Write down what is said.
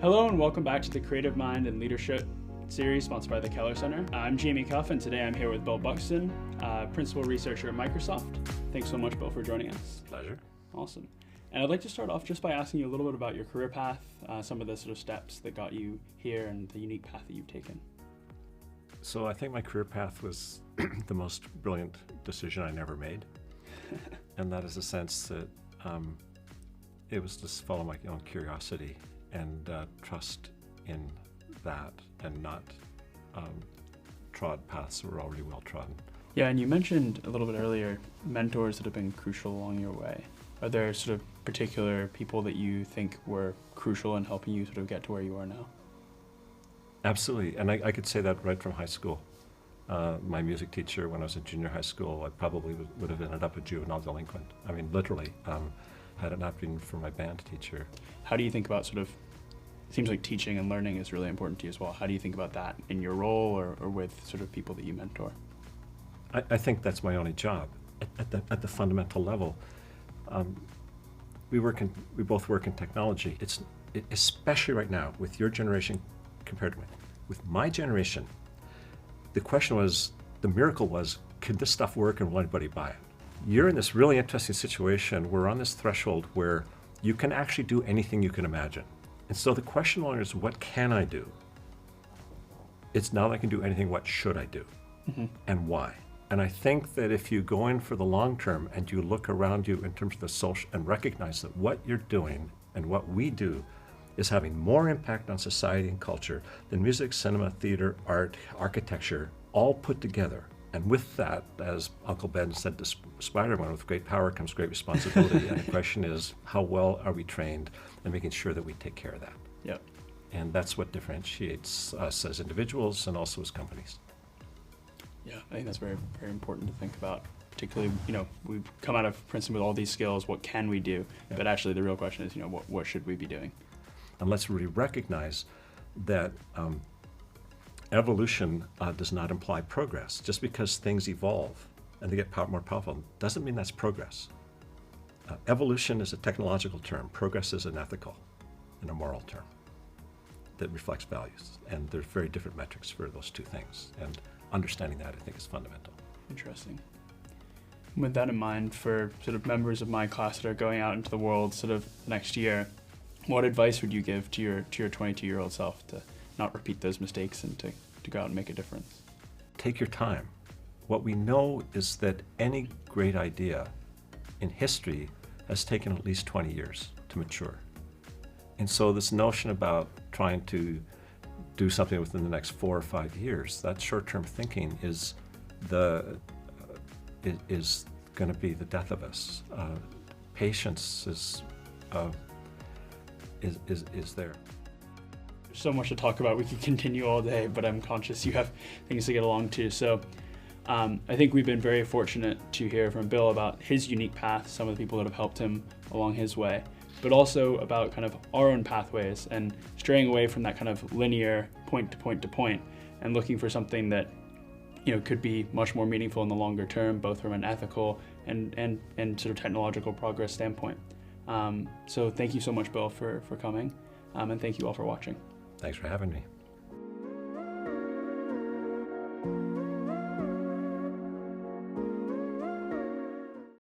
Hello and welcome back to the Creative Mind and Leadership series sponsored by the Keller Center. I'm Jaime Cuffe and today I'm here with Bill Buxton, Principal Researcher at Microsoft. Thanks so much, Bill, for joining us. Pleasure. Awesome. And I'd like to start off just by asking you a little bit about your career path, some of the sort of steps that got you here and the unique path that you've taken. So I think my career path was the most brilliant decision I never made. And that is the sense that it was just follow my own curiosity and trust in that and not trod paths that were already well trodden. Yeah, and you mentioned a little bit earlier mentors that have been crucial along your way. Are there sort of particular people that you think were crucial in helping you sort of get to where you are now? Absolutely, and I could say that right from high school. My music teacher, when I was in junior high school, I probably would have ended up a juvenile delinquent. I mean, literally, had it not been for my band teacher. How do you think about it seems like teaching and learning is really important to you as well. How do you think about that in your role or with sort of people that you mentor? I think that's my only job. At the fundamental level, we both work in technology. Especially right now, with your generation compared to with my generation, the miracle was, could this stuff work and will anybody buy it? You're in this really interesting situation. We're on this threshold where you can actually do anything you can imagine. And so the question no longer is, what can I do? It's now that I can do anything, what should I do? Mm-hmm. And why? And I think that if you go in for the long term and you look around you in terms of the social and recognize that what you're doing and what we do is having more impact on society and culture than music, cinema, theater, art, architecture, all put together. And with that, as Uncle Ben said to Spider-Man, with great power comes great responsibility. And the question is, how well are we trained in making sure that we take care of that? Yep. And that's what differentiates us as individuals and also as companies. Yeah, I think that's very, very important to think about. Particularly, we've come out of Princeton with all these skills. What can we do? Yeah. But actually, the real question is, what should we be doing? And let's really recognize that evolution does not imply progress. Just because things evolve and they get more powerful doesn't mean that's progress. Evolution is a technological term. Progress is an ethical and a moral term that reflects values. And there's very different metrics for those two things. And understanding that, I think, is fundamental. Interesting. With that in mind, for sort of members of my class that are going out into the world sort of next year, what advice would you give to your 22-year-old self to not repeat those mistakes and to go out and make a difference? Take your time. What we know is that any great idea in history has taken at least 20 years to mature. And so this notion about trying to do something within the next 4 or 5 years, that short-term thinking is going to be the death of us. Patience is there. There's so much to talk about. We could continue all day, but I'm conscious you have things to get along to. So I think we've been very fortunate to hear from Bill about his unique path, some of the people that have helped him along his way, but also about kind of our own pathways and straying away from that kind of linear point to point to point and looking for something that could be much more meaningful in the longer term, both from an ethical and sort of technological progress standpoint. So thank you so much, Bill, for coming, and thank you all for watching. Thanks for having me.